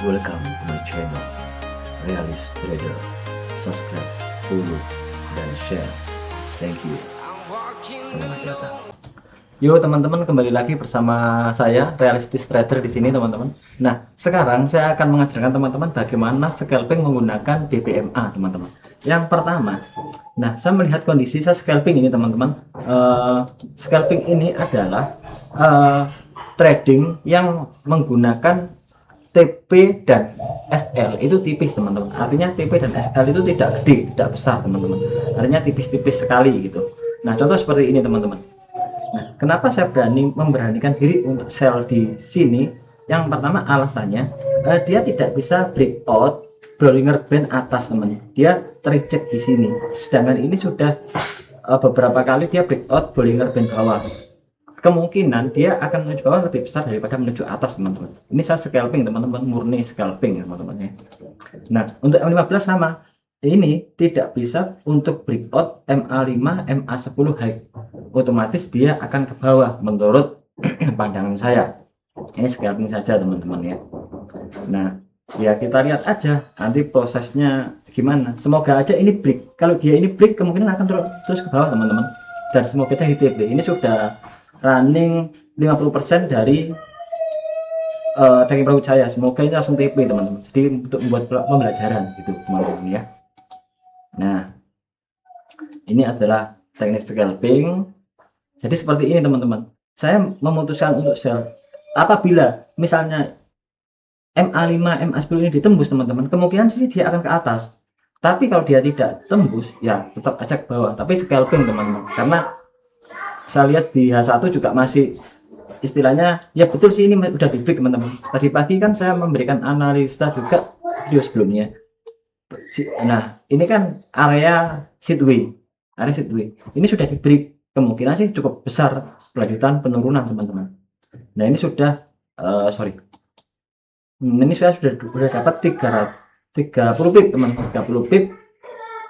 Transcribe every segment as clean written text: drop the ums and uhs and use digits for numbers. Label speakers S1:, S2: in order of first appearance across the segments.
S1: Welcome to my channel Realist Trader. Subscribe, follow, dan share. Thank you. Selamat datang. Yo teman-teman, kembali lagi bersama saya Realistis Trader di sini teman-teman. Nah, sekarang saya akan mengajarkan teman-teman bagaimana scalping menggunakan DPMA teman-teman. Yang pertama, nah saya melihat kondisi saya scalping ini teman-teman. Scalping ini adalah trading yang menggunakan TP dan SL itu tipis teman-teman. Artinya TP dan SL itu tidak gede, tidak besar teman-teman. Artinya tipis-tipis sekali gitu. Nah, contoh seperti ini teman-teman. Nah, kenapa saya memberanikan diri untuk sell di sini? Yang pertama alasannya dia tidak bisa breakout Bollinger Band atas teman. Dia terreject di sini. Sedangkan ini sudah beberapa kali dia breakout Bollinger Band bawah. Kemungkinan dia akan menuju bawah lebih besar daripada menuju atas teman-teman. Ini saya scalping teman-teman, murni scalping ya teman-teman ya. Nah, untuk M15 sama. Ini tidak bisa untuk breakout MA5, MA10 high. Otomatis dia akan ke bawah menurut pandangan saya. Ini scalping saja teman-teman ya. Nah, ya kita lihat aja nanti prosesnya gimana. Semoga aja ini break. Kalau dia ini break kemungkinan akan terus ke bawah teman-teman. Dan semoga aja HTP. Ini sudah running 50% dari tracking profit saya. Semoga ini langsung TP teman-teman. Jadi untuk membuat pembelajaran gitu teman-teman ya. Nah, ini adalah teknik scalping. Jadi seperti ini teman-teman. Saya memutuskan untuk sell apabila misalnya MA5, MA10 ini ditembus teman-teman, kemungkinan sih dia akan ke atas. Tapi kalau dia tidak tembus, ya tetap aja ke bawah. Tapi scalping teman-teman, karena saya lihat di H1 juga masih istilahnya, ya betul sih ini udah di break teman-teman. Tadi pagi kan saya memberikan analisa juga video sebelumnya. Nah, ini kan area sideway. Ini sudah di break, kemungkinan sih cukup besar kelanjutan penurunan teman-teman. Nah, ini sudah ini saya sudah dapat 30 pip teman, 30 pip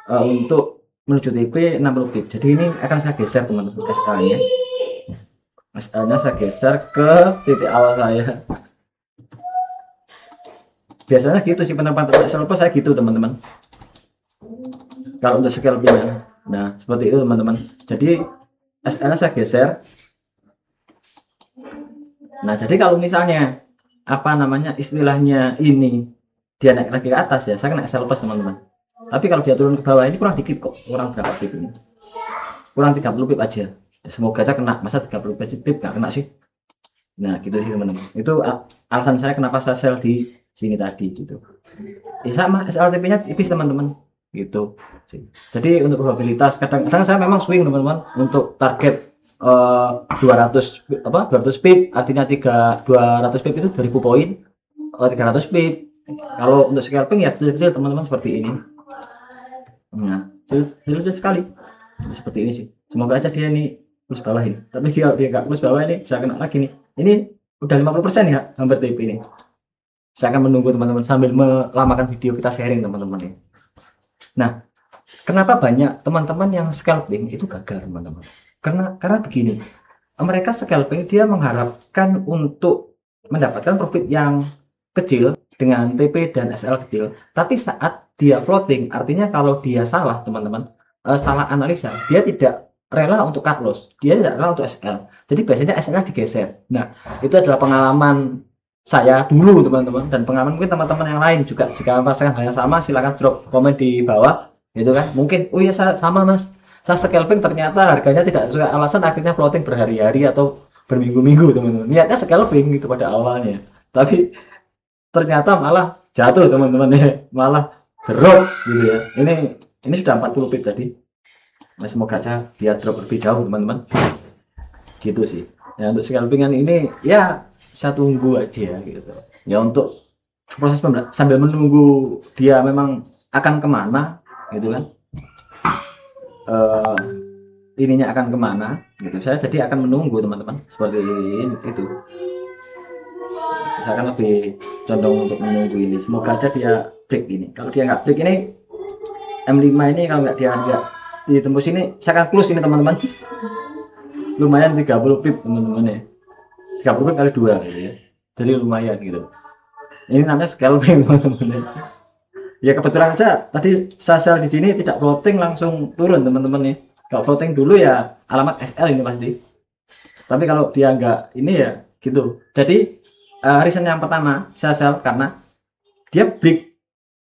S1: untuk menuju TP 60 pip. Jadi ini akan saya geser teman-teman SL-nya. SL-nya saya geser ke titik awal saya. Biasanya gitu sih penempatan SL saya gitu teman-teman. Kalau untuk scalping, nah seperti itu teman-teman. Jadi SL saya geser. Nah, jadi kalau misalnya apa namanya istilahnya ini dia naik lagi ke atas ya, saya kena SL plus teman-teman. Tapi kalau dia turun ke bawah ini kurang dikit kok, kurang berapa pip ini? Kurang 30 pip aja. Semoga aja kena, masa 30 pip nggak kena sih? Nah, gitu sih teman-teman. Itu alasan saya kenapa saya sell di sini tadi gitu. Sama SLTP-nya tipis teman-teman gitu. Jadi untuk probabilitas kadang-kadang saya memang swing teman-teman untuk target 200 pip, artinya 200 pip itu 2000 poin, 300 pip. Kalau untuk scalping ya kecil-kecil teman-teman seperti ini. Nah, kecil sekali seperti ini sih. Semoga aja dia ini plus bawah ini. Tapi dia nggak plus bawah ini bisa kena lagi nih. Ini udah 50% ya hampir TP ini. Saya akan menunggu teman-teman sambil melamakan video kita sharing teman-teman ya. Nah, kenapa banyak teman-teman yang scalping itu gagal teman-teman? Karena begini, mereka scalping dia mengharapkan untuk mendapatkan profit yang kecil dengan TP dan SL kecil. Tapi saat dia floating, artinya kalau dia salah teman-teman, salah analisa, dia tidak rela untuk cut loss, dia tidak rela untuk SL. Jadi biasanya SL digeser. Nah, itu adalah pengalaman saya dulu teman-teman, dan pengalaman mungkin teman-teman yang lain juga. Jika merasakan hal yang sama, silakan drop komen di bawah gitu kan. Mungkin oh ya sama mas, saya scalping ternyata harganya tidak sesuai alasan, akhirnya floating berhari-hari atau berminggu-minggu teman-teman. Niatnya scalping gitu pada awalnya, tapi ternyata malah jatuh teman-teman ya, malah drop gitu ya. Ini sudah 40 pip tadi. Nah, semoga aja dia drop lebih jauh teman-teman. Gitu sih. Ya untuk scalpingan ini ya saya tunggu aja gitu. Ya untuk proses sambil menunggu dia memang akan kemana gitu kan. Ininya akan kemana gitu, saya jadi akan menunggu teman-teman seperti itu. Saya akan lebih condong untuk menunggu ini. Semoga aja dia break ini. Kalau dia nggak break ini M5 ini, kalau nggak dia nggak ditembus ini, saya akan close ini teman-teman. Lumayan 30 pip teman-teman ya, 30 pip kali 2 gitu ya, jadi lumayan gitu. Ini namanya scalping teman-teman. Ya kebetulan aja tadi sel di sini tidak floating langsung turun teman-teman nih. Kalau floating dulu ya alamat SL ini pasti. Tapi kalau dia nggak ini ya gitu. Jadi reason yang pertama sel karena dia break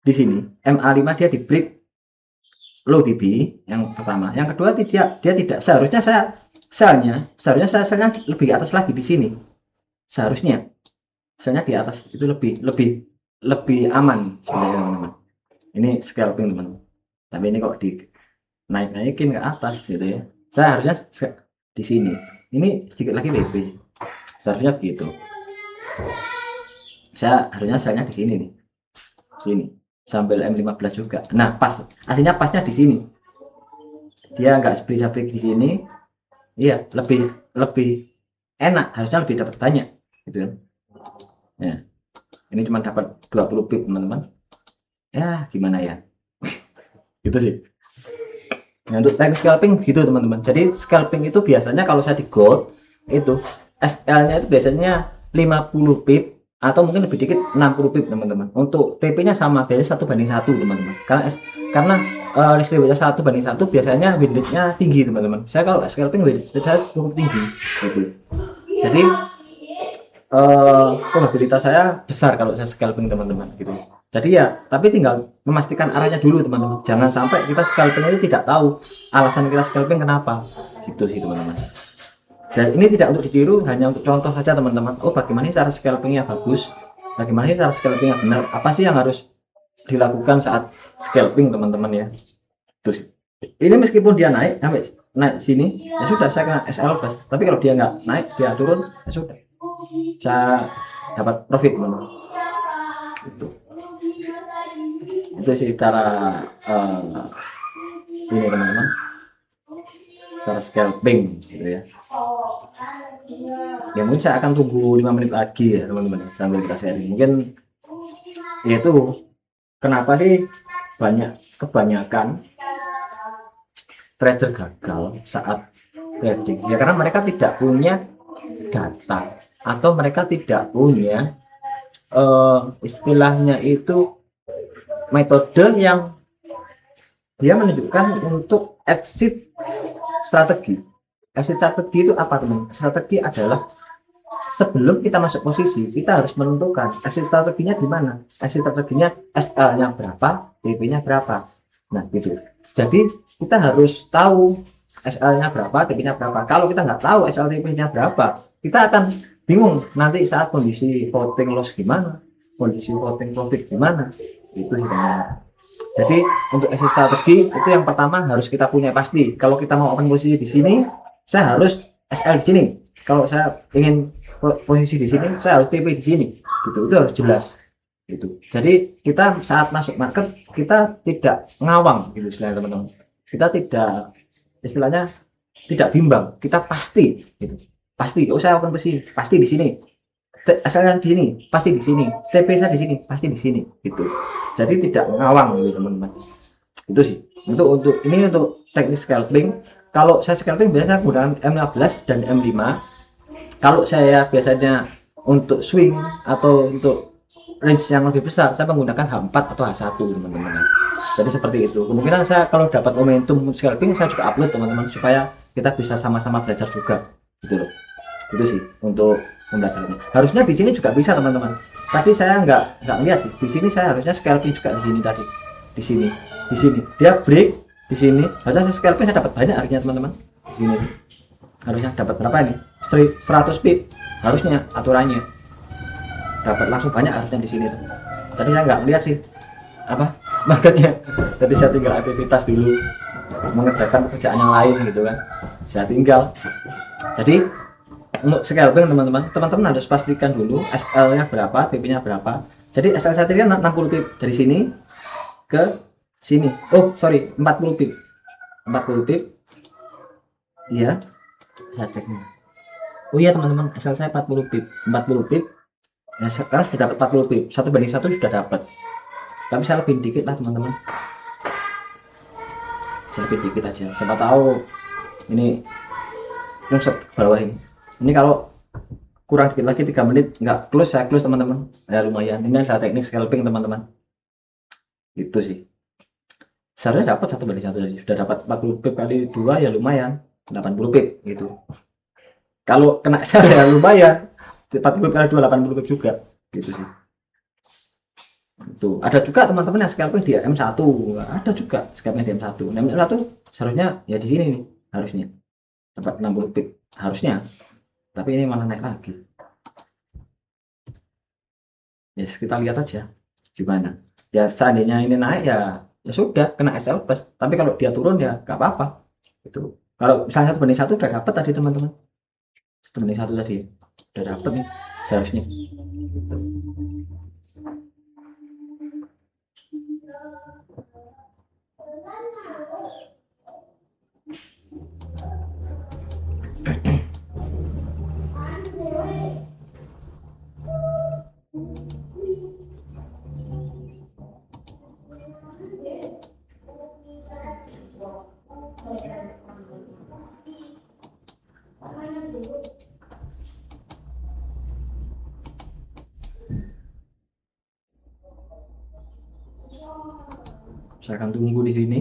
S1: di sini MA5 dia di break low BB yang pertama. Yang kedua dia tidak seharusnya selnya lebih atas lagi di sini. Seharusnya selnya di atas itu lebih aman sebenarnya teman-teman. Ini scalping teman-teman. Tapi ini kok naikin ke atas gitu ya. Saya harusnya di sini. Ini sedikit lagi BB. Seharusnya begitu. Saya harusnya selnya di sini nih. Sini. Sambil M15 juga. Nah, pas. Aslinya pasnya di sini. Dia nggak sabrik di sini. Iya, lebih enak. Harusnya lebih dapat banyak. Gitu kan. Ya. Ini cuma dapat 20 pip, teman-teman. Ya, gimana ya? Gitu sih. Nah, untuk teknik scalping gitu, teman-teman. Jadi scalping itu biasanya kalau saya di gold itu SL-nya itu biasanya 50 pip atau mungkin lebih dikit 60 pip teman-teman. Untuk TP-nya sama biasanya 1:1 teman-teman. Karena ratio 1:1 biasanya win rate-nya tinggi teman-teman. Saya kalau scalping win rate saya cukup tinggi gitu. Jadi probabilitas saya besar kalau saya scalping teman-teman gitu. Jadi ya, tapi tinggal memastikan arahnya dulu teman-teman. Jangan sampai kita scalping itu tidak tahu alasan kita scalping kenapa. Gitu sih teman-teman. Dan ini tidak untuk ditiru, hanya untuk contoh saja teman-teman. Oh, bagaimana sih cara scalpingnya bagus? Bagaimana sih cara scalpingnya benar? Apa sih yang harus dilakukan saat scalping teman-teman ya? Terus ini meskipun dia naik sampai naik sini, ya sudah saya kena SL plus. Tapi kalau dia nggak naik, dia turun, ya sudah. Saya dapat profit teman-teman. Itu sih cara ini teman-teman. Cara scalping gitu ya. Ya mungkin saya akan tunggu 5 menit lagi ya teman-teman sambil kita sharing. Mungkin yaitu kenapa sih kebanyakan trader gagal saat trading ya karena mereka tidak punya data atau mereka tidak punya istilahnya itu metode yang dia menunjukkan untuk exit strategi. Exit strategi itu apa teman? Strategi adalah sebelum kita masuk posisi kita harus menentukan exit strateginya di mana. Exit strateginya SL-nya berapa, TP-nya berapa. Nah gitu. Jadi kita harus tahu SL-nya berapa, TP-nya berapa. Kalau kita nggak tahu SL TP-nya berapa, kita akan bingung nanti saat kondisi floating loss gimana, kondisi floating profit gimana. Itu sih teman-teman. Jadi untuk exit strategi itu yang pertama harus kita punya pasti. Kalau kita mau open posisi di sini, saya harus SL di sini. Kalau saya ingin posisi di sini, saya harus TP di sini. Gitu. Itu harus jelas. Gitu. Jadi kita saat masuk market kita tidak ngawang gitu istilahnya teman-teman. Kita tidak istilahnya tidak bimbang. Kita pasti gitu. Pasti. Oh saya open posisi pasti di sini. Asalnya di sini, pasti di sini. TP saya di sini, pasti di sini. Gitu. Jadi tidak ngawang gitu teman-teman. Itu sih. Untuk ini untuk teknik scalping. Kalau saya scalping biasanya menggunakan M15 dan M5. Kalau saya biasanya untuk swing atau untuk range yang lebih besar, saya menggunakan H4 atau H1 teman-teman. Jadi seperti itu. Kemungkinan saya kalau dapat momentum scalping saya juga upload teman-teman supaya kita bisa sama-sama belajar juga. Gitu loh. Itu sih untuk pembelajarannya. Harusnya di sini juga bisa teman-teman. Tadi saya nggak lihat sih. Di sini saya harusnya scalping juga di sini tadi. Di sini. Dia break di sini. Harusnya saya scalping saya dapat banyak harusnya teman-teman. Di sini. Harusnya dapat berapa ini? 100 pip. Harusnya aturannya. Dapat langsung banyak harusnya di sini. Tadi saya nggak lihat sih. Apa? Makanya tadi saya tinggal aktivitas dulu. Mengerjakan pekerjaan yang lain gitu kan. Saya tinggal. Jadi untuk scalping teman-teman harus pastikan dulu SL-nya berapa, TP-nya berapa. Jadi SL saya tadi 60 pip dari sini ke sini. Oh, sorry, 40 pip. 40 pip. Iya. Saya cek. Oh iya teman-teman, SL saya 40 pip. 40 pip. Ya, sekarang sudah dapat 40 pip. 1:1 sudah dapat. Tapi saya lebih dikit lah teman-teman. Saya lebih dikit aja. Siapa tahu ini nyungsep ke bawah ini. Ini kalau kurang dikit lagi 3 menit nggak close, saya close teman-teman. Ya lumayan, ini adalah teknik scalping teman-teman. Itu sih. Seharusnya dapat 1:1 aja. Sudah dapat 40 pip kali 2 ya lumayan. 80 pip gitu. Kalau kena sell ya lumayan. 40 pip kali 2 80 pip juga. Gitu sih. Itu. Ada juga teman-teman yang scalping di M1. Ada juga scalping di M1. Nah, M1 seharusnya ya di sini nih harusnya. Dapat 60 pip harusnya. Tapi ini malah naik lagi. Ya kita lihat aja gimana. Ya seandainya ini naik ya sudah kena SL plus. Tapi kalau dia turun ya nggak apa-apa. Itu. Kalau misalnya 1:1 udah dapat tadi teman-teman. 1:1 tadi udah dapat nih seharusnya. Gitu. Saya akan tunggu di sini.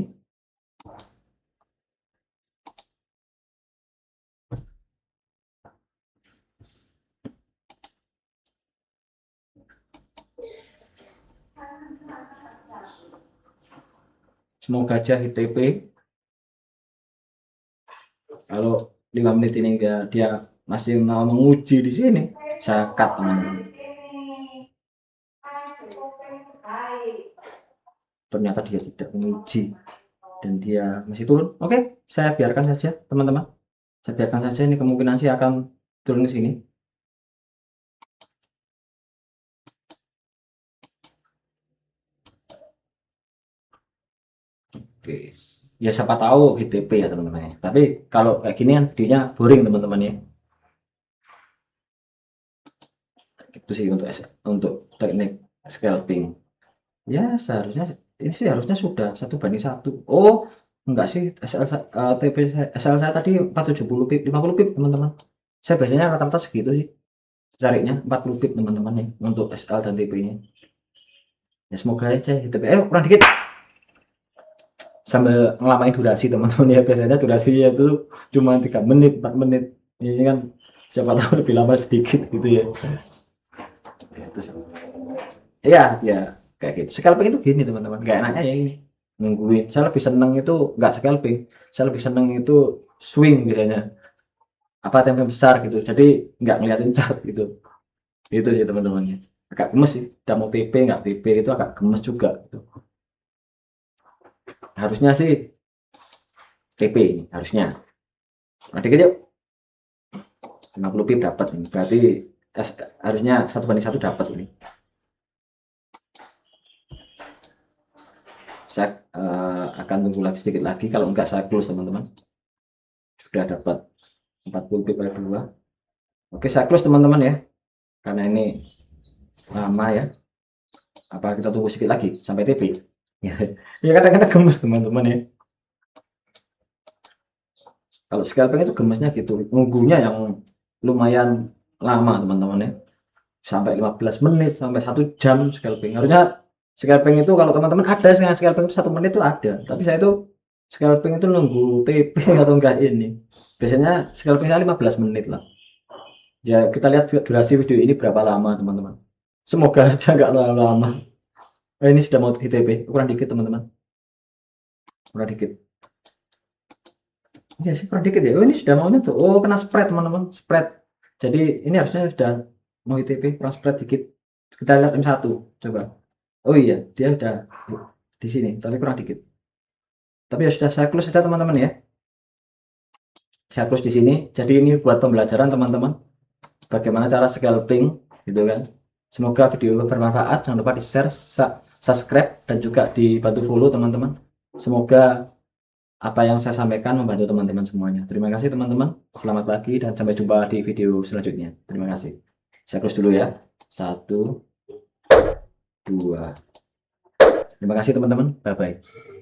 S1: Semoga aja hit TP. Kalau 5 menit ini dia masih mau menguji di sini, saya cut teman-teman. Ternyata dia tidak menguji dan dia masih turun. Oke, saya biarkan saja teman-teman. Saya biarkan saja, ini kemungkinan sih akan turun ke sini. Oke. Ya siapa tahu ITP ya teman-teman ya. Tapi kalau kayak gini kan videonya boring teman-teman ya. Itu sih untuk teknik scalping. Ya seharusnya ini sih harusnya sudah 1:1. Oh, enggak sih, TP SL saya tadi 470 pip, 50 pip teman-teman. Saya biasanya rata-rata segitu sih. Carinya 40 pip teman-teman nih untuk SL dan TP-nya. Ya semoga aja ITP. Kurang dikit. Sambil ngelamain durasi teman-teman ya, biasanya durasinya itu cuma 3 menit 4 menit, ini kan siapa tahu lebih lama sedikit gitu ya. Itu sih. Iya ya kayak gitu, scalping itu gini teman-teman, nggak enaknya ya ini nungguin. Saya lebih seneng itu nggak scalping, saya lebih seneng itu swing biasanya, apa tempo besar gitu, jadi nggak ngeliatin chart gitu. Itu sih teman-temannya, agak gemes sih, udah mau TP nggak TP itu agak gemes juga gitu. Harusnya sih TP ini harusnya. Nah, dikit yuk. 50 pip dapat ini. Berarti harusnya 1:1 dapat ini. Saya akan tunggu lagi sedikit lagi, kalau enggak saya close teman-teman. Sudah dapat 40 pip per 2. Oke, saya close teman-teman ya. Karena ini lama ya. Apa kita tunggu sedikit lagi sampai TP? Ya kadang-kadang gemes teman-teman ya. Kalau scalping itu gemesnya gitu, nunggunya yang lumayan lama teman-teman ya. Sampai 15 menit sampai 1 jam scalping. Harusnya scalping itu kalau teman-teman ada yang scalping itu 1 menit itu ada. Tapi saya itu scalping itu nunggu TP atau enggak ini. Biasanya scalping saya 15 menit lah. Ya kita lihat durasi video ini berapa lama teman-teman. Semoga aja enggak lama-lama. Ini sudah mau di TP, kurang dikit teman-teman. Kurang dikit. Ya sih kurang dikit ya. Ini sudah maunya tuh. Oh kena spread teman-teman, spread. Jadi ini harusnya sudah mau ITP, kurang spread dikit. Kita lihat M1 coba. Oh iya, dia udah di sini, tapi kurang dikit. Tapi ya sudah, saya close saja teman-teman ya. Saya close di sini. Jadi ini buat pembelajaran teman-teman, bagaimana cara scalping gitu kan. Semoga video bermanfaat. Jangan lupa di share, subscribe, dan juga dibantu follow teman-teman. Semoga apa yang saya sampaikan membantu teman-teman semuanya. Terima kasih teman-teman. Selamat pagi dan sampai jumpa di video selanjutnya. Terima kasih. Saya close dulu ya. 1, 2. Terima kasih teman-teman. Bye-bye.